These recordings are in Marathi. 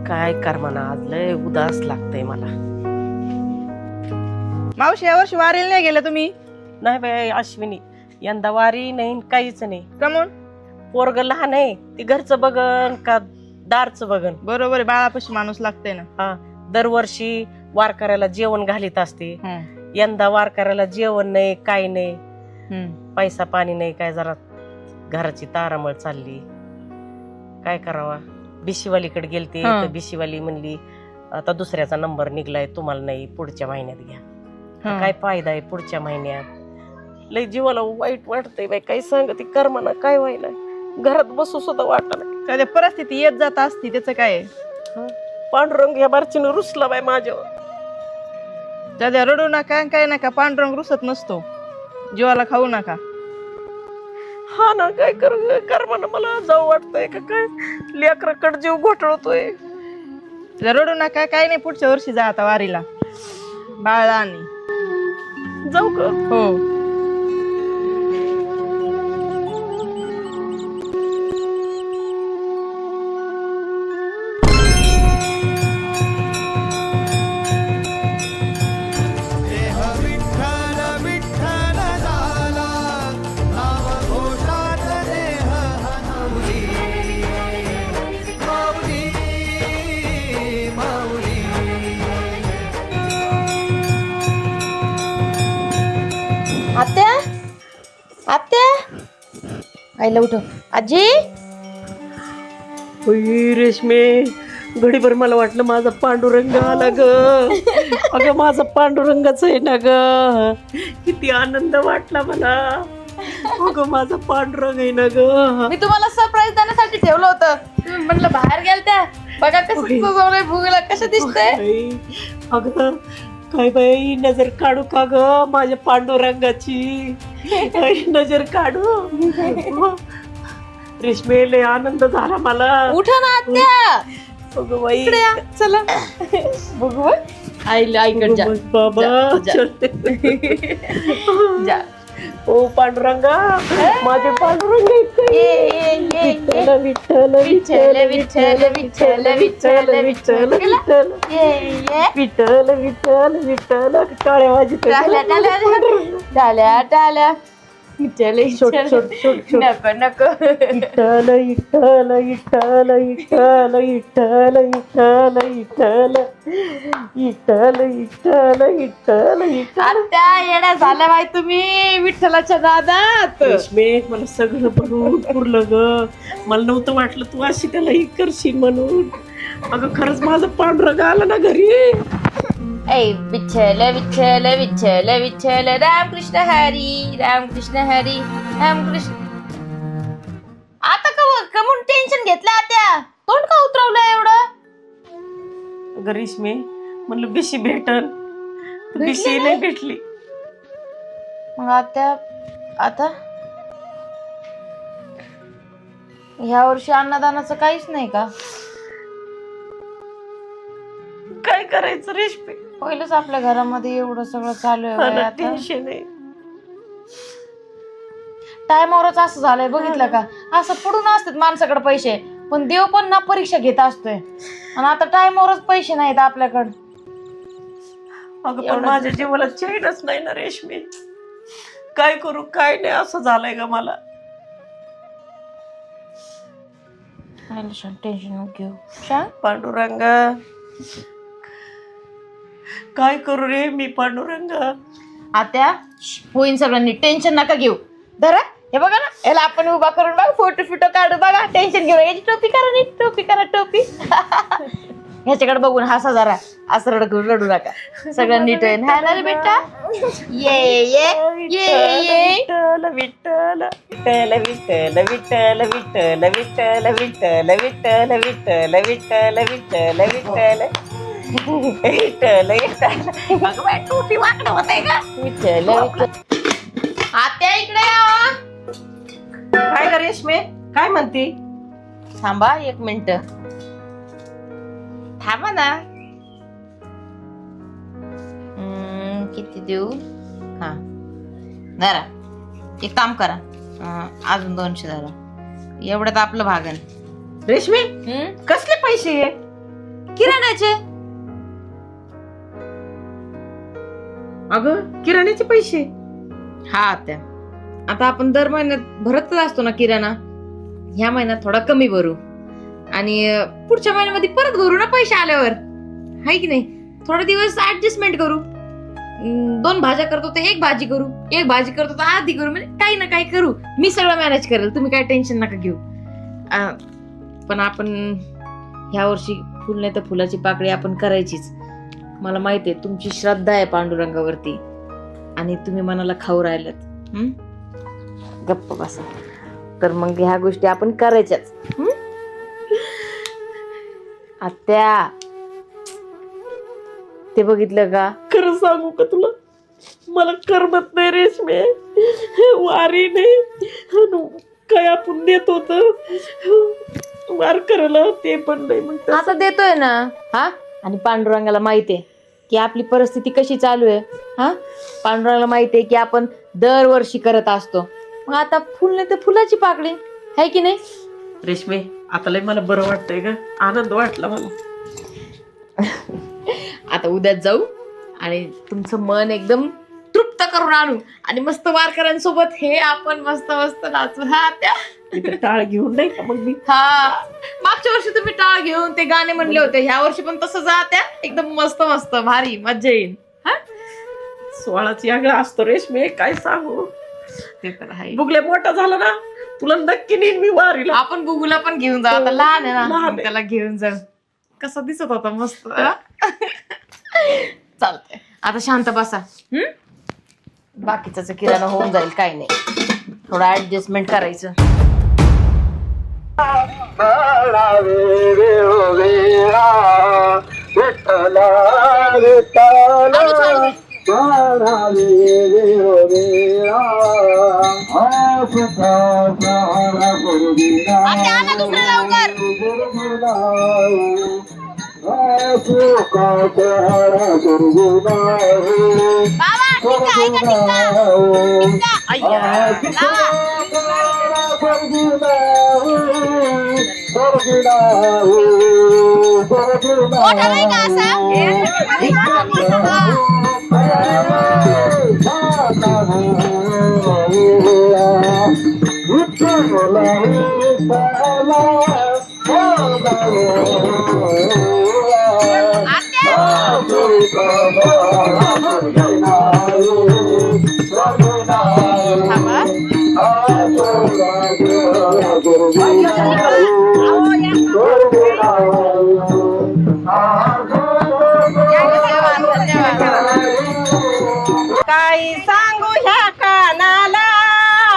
काय कर म्हणा, आज लय उदास लागतंय मला. मावशी यावर्षी वारीला नाही गेल्या तुम्ही? नाही बाई अश्विनी, यंदा वारी नाही काहीच नाही. कमून? पोरग लहान आहे, ती घरचं बघन का दारचं बघन. बरोबर आहे, बाळापाशी माणूस लागतंय ना. हा, दरवर्षी वारकऱ्याला जेवण घालीत असते. यंदा वारकऱ्याला जेवण नाही, काही नाही, पैसा पाणी नाही, काय जरा घराची तारामळ चालली. काय करावा. बिशीवालीकडे गेलते तर बिशीवाली म्हणली आता दुसऱ्याचा नंबर निघलाय, तुम्हाला नाही, पुढच्या महिन्यात घ्या. काय फायदा आहे पुढच्या महिन्यात. लय जीवाला वाईट वाटतंय बाई, काय सांगते कर्माना काय व्हायला. घरात बसू सुद्धा वाटत नाही. कधी परिस्थिती येत जात असती, त्याचं काय. पांडुरंग या बारचीनं रुसला बाई माझ्यावर. दादा रडू नका, काय नका, पांडुरंग रुसत नसतो, जीवाला खाऊ नका. हा ना, काय कर्माना मला जाऊ वाटतंय का काय. लेकराकडे जीव घोटळतोय. रडू नका, काय नाही, पुढच्या वर्षी जा आता वारीला, बाळा आणि जाऊ का? हो. आत्या, आत्या, आईला उठव. आजी, रेशमे, घडीभर मला वाटलं माझा पांडुरंग आला ग. अगं माझा पांडुरंगाच आहे ना ग. किती आनंद वाटला मला. अगं माझा पांडुरंग आहे ना ग. मी तुम्हाला सरप्राईज देण्यासाठी ठेवलं होतं. तुम्ही म्हणलं बाहेर गेलत्या, बघा कसं सजवलंय भूगला, कसं दिसतंय. अगं काय बाई, नजर काढू का ग माझ्या पांडुरंगाची. नजर काढू. रेशमे, लय आनंद झाला मला. उठा ना आत्या. अगं बाई, इकडे या, चला बघू. आईला आईकडे जा बाबा. जा. ओ पांडुरंगा, माझे पांडुरंग विठ्ठल विठ्ठल विठ्ठल विठ्ठल विठ्ठल विठ्ठल विठ्ठल विठ्ठल विठ्ठल विठ्ठल विठ्ठल. काळ्या माझी टाल्या टाल्या टाल्या. नको नको. विठ्ठल विठ्ठल विठ्ठल विठ्ठल विठ्ठल विठ्ठल विठ्ठल विठ्ठल विठ्ठल विठ्ठल विठ्ठल. आत्या येड्या झाल्या बाई तुम्ही विठ्ठलाच्या दादात. रेशमे, मला सगळं बनवून पुरलं ग. मला नव्हतं वाटलं तू अशी त्याला ही करशील म्हणून. अगं खरंच माझं पांढरं आलं ना घरी. ऐ विठ्ठल विठ्ठल विठ्ठल विठ्ठल रामकृष्ण हरी रामकृष्ण हरी रामकृष्ण. आता कमून टेन्शन घेतलं आत्या, तोंड का उतरवलं एवढं. अगं रेशमे, म्हणलं बिशी भेटल, बिशी नाही भेटली. मग आत्या आता ह्या वर्षी अन्नदानाचं काहीच नाही का? काय करायचं रेशमे. पहिलंच आपल्या घरामध्ये एवढं सगळं चालू आहे. टेन्शन आहे. टायमावरच असं झालंय, बघितलं का. असं पडून असतात माणसाकडे पैसे, पण देव पण ना परीक्षा घेत असतोय. आणि आता टायमावरच पैसे नाहीत आपल्याकडं. अगं पण माझ्या जीवाला चैनच नाही ना रेशमी. काय करू काय नाही असं झालंय ग मला. टेन्शन घेऊ शांत. पांडुरंगा, काय करू रे मी पांडुरंगा. आत्या होईन सगळ्यांनी, टेन्शन नका घेऊ. धरा हे बघा ना, याला आपण उभा करून बघा, फोटो फिटो काढू बघा. टेन्शन घेऊ, याची टोपी करा, नीट टोपी करा, टोपी. ह्याच्याकडे बघून हसा जरा, असं रडू नका. सगळं नीट होईल. हा ना रे बेटा. ये ये ये ये. विठ्ठल विठ्ठल विठ्ठल विठ्ठल विठ्ठल विठ्ठल विठ्ठल विठ्ठल विठ्ठल विठ्ठल विठ्ठल विठ्ठल विठ्ठल विठ्ठल. मग बाई टोपी वाकडं होतंय का. विठ्ठल विठ्ठल. आत्या इकडे या. काय ग रेशमे, काय म्हणते. थांबा एक मिनिट, थांबा ना. किती देऊ. हा धरा, एक काम करा, अजून 200 धरा. एवढ्यात आपलं भागन. रेशमी कसले पैसे आहे. किराण्याचे. अगं किराण्याचे पैसे? हा त्या आता आपण दर महिन्यात भरतच असतो ना किराणा. ह्या महिन्यात थोडा कमी भरू आणि पुढच्या महिन्यामध्ये परत भरू ना पैसे आल्यावर, हाय की नाही. थोडे दिवस ऍडजस्टमेंट करू. 2 भाज्या करतो तर 1 भाजी करू, 1 भाजी करतो तर आधी करू, म्हणजे काही ना काही करू. मी सगळं मॅनेज करेल, तुम्ही काय टेन्शन नका घेऊ. पण आपण ह्या वर्षी फुल नाही तर फुलाची पाकळी आपण करायचीच. मला माहिती आहे तुमची श्रद्धा आहे पांडुरंगावरती आणि तुम्ही मनाला खाऊ राहिलात. गप्प बसा. तर मग ह्या गोष्टी आपण करायच्याच. आत्या ते बघितलं का? खरं सांगू का तुला, मला करमत नाही रेशमे. वारी नाही काय आपण देत होत वार करायला, ते पण नाही म्हणतात. आता देतोय ना. हा आणि पांडुरंगाला माहितीये की आपली परिस्थिती कशी चालू आहे. हा पांडुरंगाला माहितीये की आपण दरवर्षी करत असतो. मग आता फुल नाही तर फुलाची पाकळी, है की नाही. रेशमे आता लय मला बरं वाटतंय ग, आनंद वाटला मला. आता उद्याच जाऊ आणि तुमचं मन एकदम तृप्त करून आणू आणि मस्त वारकऱ्यांसोबत हे आपण मस्त मस्त नाचू. हा त्या इथे टाळ घेऊन नाही का मग मी. हा मागच्या वर्षी तुम्ही टाळ घेऊन ते गाणे म्हणले होते, ह्या वर्षी पण तसं जा त्या. एकदम मस्त मस्त भारी मज्जा येईल. हा 16ची आगळा असतो रेशमे, काय सांगू. ते तर आहे. बुगले मोठा झाला ना तुला नक्की नेईन मी वारीला. आपण बुगूला पण घेऊन जाऊ. आता लहान आहे ना, लहान मग आहे. त्याला घेऊन जाऊ. कसा दिसत होता मस्त. चालतंय आता शांत बसा. बाकीचं किराणा होऊन जाईल, काही नाही. थोडं ऍडजस्टमेंट करायचं. काही सांगू ह्या कानाला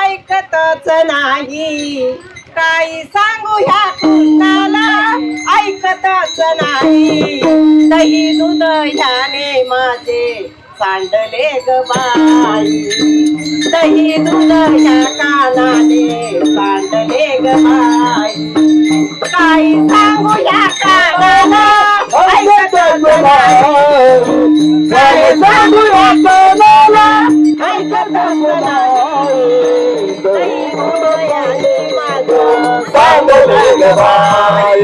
ऐकतच नाही, काही सांगू ह्या कानाला ऐकतच नाही. दही दूध ह्याने माझे सांडले ग बाई, दही दूध ह्या कानाने सांडले ग बाई. काही सांगू ह्या कानाला ऐकतच नाही, काही सांगू ह्या कानाला ऐकतच नाही. दही दूध ह्याने माझे सांडले ग बाई,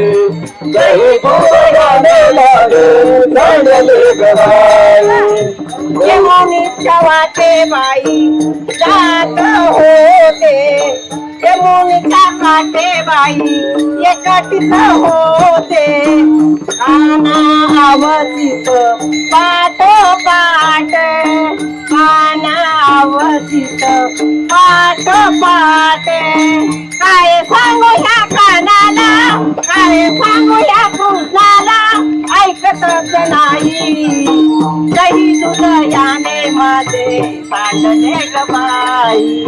दही दूध ह्याने सांडले ग बाई. यमुनीच्या वाटे बाई जात होते, यमुनीच्या काटे बाई एकटीत होते. काना अवतीत पाठोपाठ, काना अवतीत पाठोपाठ. काय सांगू ह्या कानाला, काय सांगू ह्या कृष्णाला ऐकतच नाही. दही दूध याने माझे सांडले ग बाई,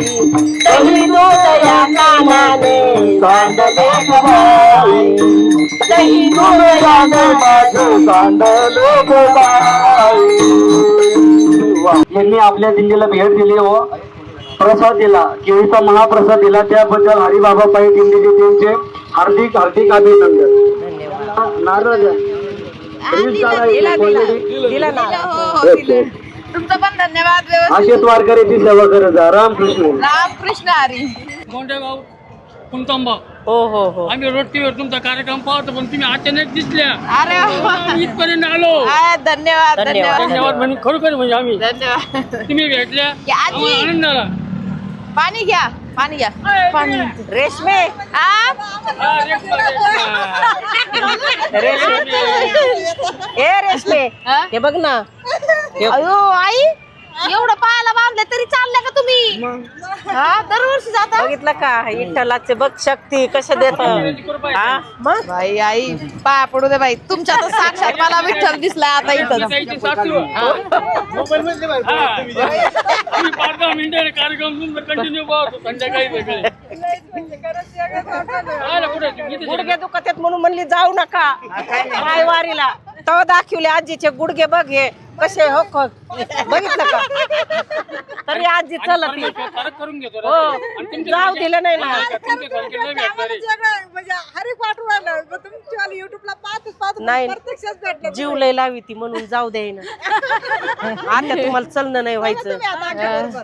दही दूध या कानाने सांडले ग बाई, दही दूध याने माझे सांडले ग बाई. यांनी आपल्या दिल्लीला भेट दिली व प्रसाद दिला, केळीचा महाप्रसाद दिला. त्याबद्दल हरिबाबा पाई दिंडीचे त्यांचे हार्दिक हार्दिक अभिनंदन. नारळ द्या. दिला ना. तुमचं पण धन्यवाद. व्यवस्थित असेच वारकऱ्याची सेवा करत जा. रामकृष्ण. रामकृष्ण हरी. गोंडेगाव कुंटंबा हो हो हो आम्ही रोज टीव्हीवर तुमचा कार्यक्रम पाहतो पण तुम्ही अचानक दिसल्या अरे वा. आम्ही इथपर्यंत आलो धन्यवाद धन्यवाद धन्यवाद म्हणजे खरोखर म्हणजे आम्ही धन्यवाद तुम्ही भेटल्या या आजी. आम्हाला आनंद झाला पाणी घ्या पाणी घ्या पाणी रेशमे आ? ए रेशमे हा? हे बघ ना अयो आई एवढं पायाला बांधले तरी चालल्या का तुम्ही हा दरवर्षी जाता बघितलं का विठ्ठलाचे बघ शक्ती कशा देत हा मग बाई आई पाया पडू दे बाई तुमच्या तर साक्षात मला विठ्ठल दिसलाय आता इथं मोबाईल मध्ये तुम्ही 5-10 मिनिटं कार्यक्रम तुमचा कंटिन्यू पाहतो संध्याकाळी सगळे गुडघे दुखत आहेत म्हणून म्हणली जाऊ नका काय वारीला तेव्हा दाखवले आजीचे गुडघे बघ हे कसे हो बघितलं का तरी आजी चलत नाही. फरक करून घेतो रे. हो आणि तुमच्या जाऊ दिलं नाही ना तुमच्यासारखे नाही भेटणार आहे. नाही जीव लय लावी ती म्हणून जाऊ दे ना आता तुम्हाला चलणं नाही व्हायचं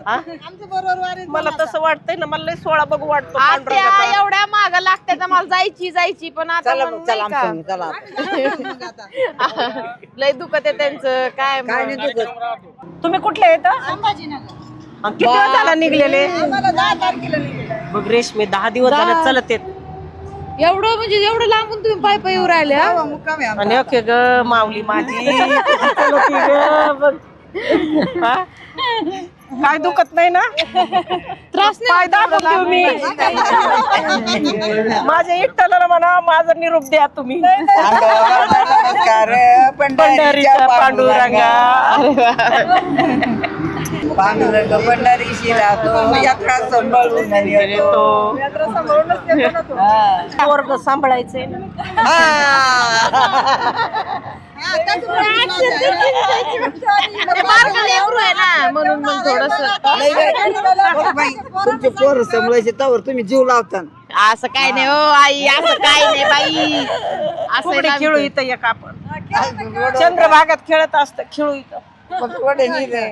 हा? मला तसं वाटतंय ना मला लय सोळा बघू वाटतो आत्या पांडुरंगाचा. एवढ्या माग लागते तर मला जायची पण आता म्हणून नाही का? लय दुखत आहे त्यांचं काय मग? तुम्ही कुठले येत किती दिवस झाला निघलेले बघ रेशमी 10 दिवस झाले चलत येत एवढं म्हणजे एवढं लांबून तुम्ही पाय पाय येऊ राहिले हा? आणि ओके ग माऊली माझी किती चालवती ग, बघ. हा? काय दुखत नाही ना त्रास पाय दाबून देऊ मी माझ्या इट्टला म्हणा माझा निरोप द्या तुम्ही पंढरीच्या पांडुरंगा पांडुरंग पंढरीशी राहतो यात्रा सांभाळून येतो. वर्ग सांभाळायचंय ना म्हणून मग थोडस तुमचे पोर सांभाळायचे त्यावर तुम्ही जीव लावता. असं काय नाही हो आई असं काय नाही बाई असं फुगडी आहे खेळू ना. इथं एक आपण चंद्रभागात खेळत असत खेळू इथं मग पुढे निघे.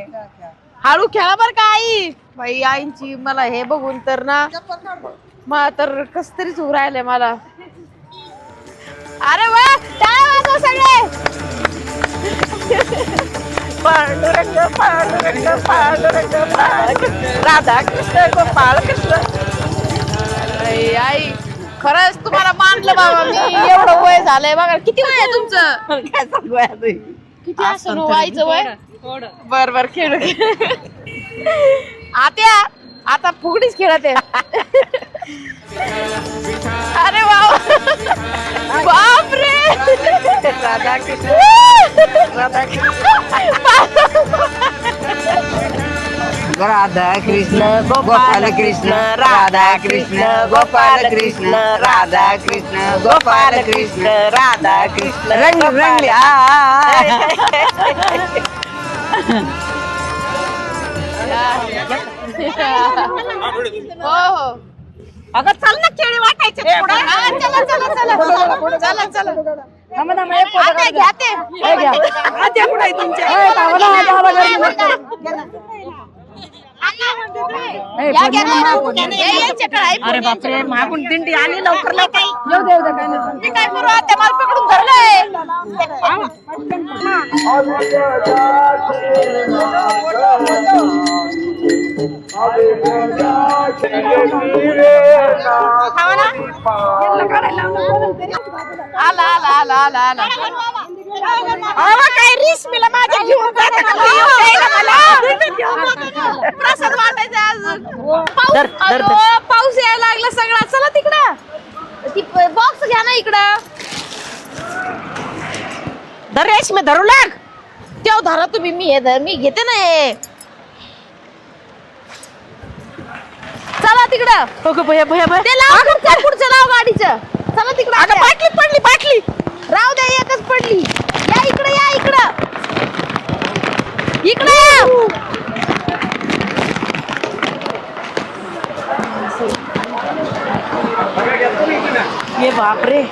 हळू खेळा बर का आई बाई आईंची मला हे बघून तर ना मला तर कस तरीच होऊ राहिले मला अरे वा टाळ्या वाजवा सगळे पांडुरंग पांडुरंग पांडुरंग पांडुरंग राधा कृष्ण गोपाळ कृष्ण आई आई खरंच तुम्हाला मानलं बाबा मी एवढं वय झालंय बघा किती वय आहे तुमचं काय सांगू आता? किती असं व्हायचं वय बर बर खेळू आत्या आता फुगडीच खेळत आहे अरे वा बापरे राधा कृष्ण राधा राधा कृष्ण गोपाल कृष्ण राधा कृष्ण गोपाल कृष्ण राधा कृष्ण गोपाल कृष्ण राधा कृष्ण रंग रंगले हो हो अगं चल ना केळी वाटायचे थोडं. हा, चला चला चला चला चला आता घ्या ते या, घ्या ना. याच्याकडे आहे. अरे बापरे मागून दिंडी आली लवकर लवकर मी काय करू आता मला पकडून धरलंय आला आला आला आला आला काय रेशमीला माझ्या घेऊन प्रसाद वाटायचा अजून धर, धर, धर. पाऊस यायला लागला सगळा चला तिकडं ती बॉक्स घ्या ना इकडं धर रेशमी धरू लाग तेव्हा धरा तुम्ही मी घेते ना हे चला तिकडं ते लाव पुढचं लाव गाडीचं चला तिकडं अगं बाटली पडली बाटली राहू द्या एकच पडली या इकडं या इकडं इकडं या ये बापरे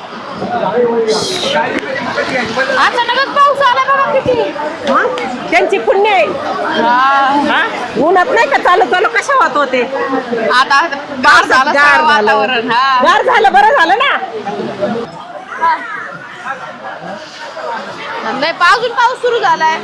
अचानकच पाऊस आला बघा किती. हा? त्यांची पुण्य आहे. हा? उन्हात नाही का चालू चालू कशा वाहत होते. आता गार झालं गार सगळं झालं. वातावरण. हा. गार झालं, बरं झालं ना. नाही अजून पाऊस सुरू झालाय.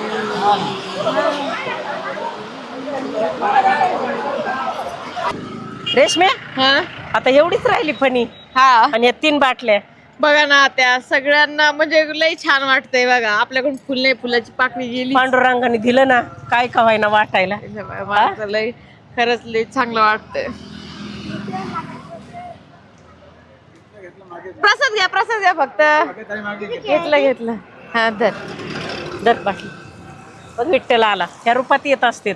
रेशमे हा आता एवढीच राहिली फणी हा आणि या 3 बाटल्या. बघा ना त्या सगळ्यांना म्हणजे लई छान वाटतंय बघा. आपल्याकडून फुल नाही, फुलाची पाकळी गेली. पांडुरंगाने दिलं ना, काय का व्हायना वाटायला. मला तर लई खरंच लई चांगलं वाटतंय. प्रसाद घ्या फक्त. घेतलं हा धर. दर बाटली बघ, विठ्ठल आला ह्या रूपात येत असते.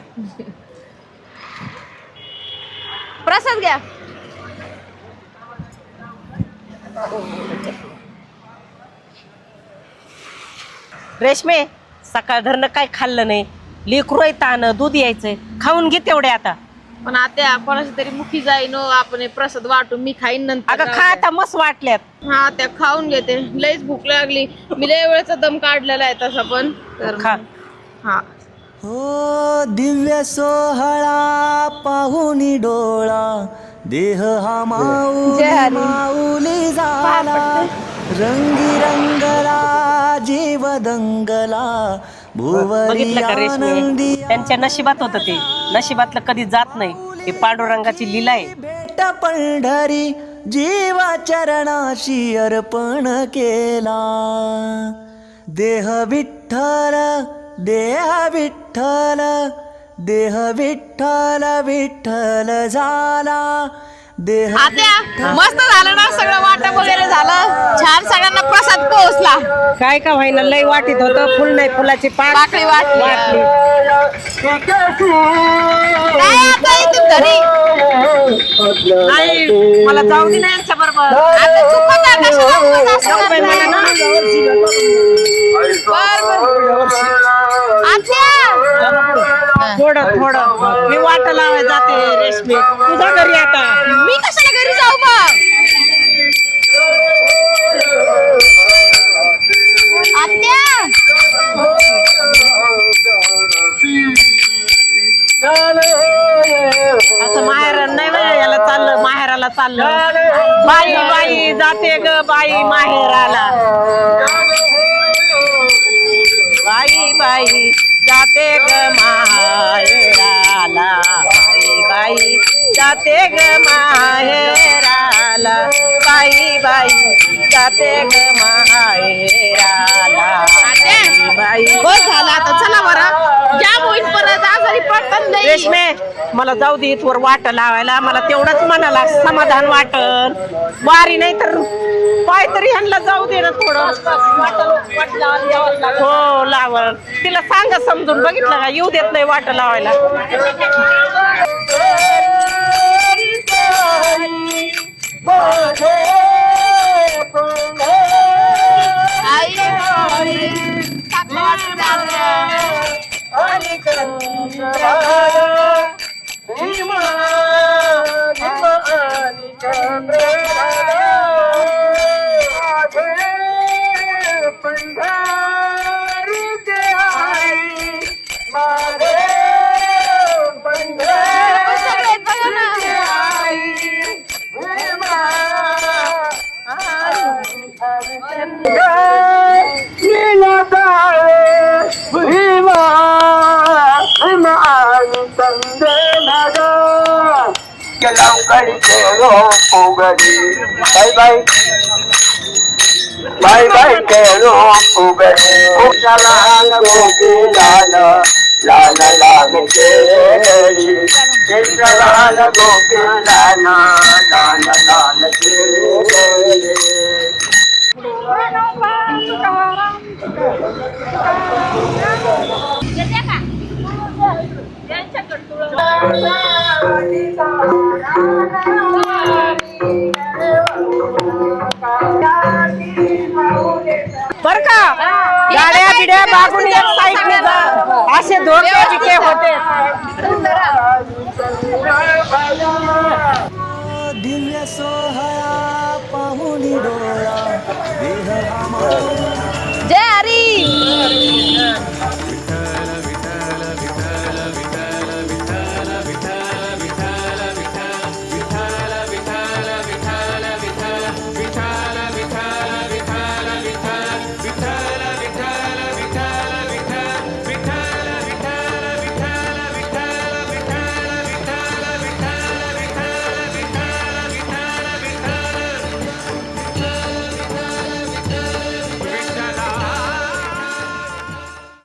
प्रसाद घ्या. रेशमे सकाळ धरणं काय खाल्लं नाही. लेकरू आहे, ताण दूध यायचंय, खाऊन घे तेवढे आता. पण आता कोणाची तरी मुखी जाईन आपण हे प्रसाद वाटून मी खाईन नंतर. अगं खा आता, मस्त वाटल्यात. हा त्या खाऊन घेते. लईच भूक लागली. मी लय वेळेचा दम काढलेला आहे तसा पण. तर खा. हा हो दिव्य सोहळा पाहुनी डोळा देह हा माऊली झाला रंगी रंगला जीव दंगला भुवरी बघितलं का रेशमे, आनंदी त्यांच्या नशिबात होतं ते. नशिबातलं कधी जात नाही. हे पांडुरंगाची लीला आहे. भेट पंढरी जीवा चरणाशी अर्पण केला देह विठ्ठल देह विठ्ठल विठ्ठल झाला देह आत्या मस्त झालं ना सगळं. वाटप वगैरे झालं छान. सगळ्यांना प्रसाद पोहोचला. काय का व्हायना लय वाटीत होतं. फुल नाही, फुलाची पाकळी वाटली. वाटली. काय आता येतील घरी. नाही, मला जाऊ दे ना यांच्या बरोबर. आता चुकत आहे, कशाला उगाच असं जाऊ बाई मला ना. थोडं थोडं मी वाट लावाय जाते रेशमी, तुझ्या घरी आता. मी कशाला घरी जाऊ मग. आत्या असं माहेर नाही बाई, याला चाललं माहेराला चाललं. बाई बाई जाते ग बाई माहेराला. बाई बाई जाते ग माहेराला. बाई बाई जाते ग माहेराला. बाई बाई जाते ग माहेराला. बाई बस झालं आता. चला बरं जाम होईल परत. आजारी पडतात नाही. रेशमे मला जाऊ दे इथवर वाट लावायला. मला तेवढंच मनाला समाधान वाटन. वारी नाही तर पाय तरी ह्यांना जाऊ दे ना थोडं. हो लावण. तिला सांगा समजून. बघितलं का येऊ देत नाही वाट लावायला. बाय बाय केलो उगडे उशाला गोपीलाल लाल लाल केळी केशराल गोपीलाल लाल लाल केळी. बर का गाड्या बिड्या बागून एक साईडने जा. असे धोके बिके होते. दिव्य सो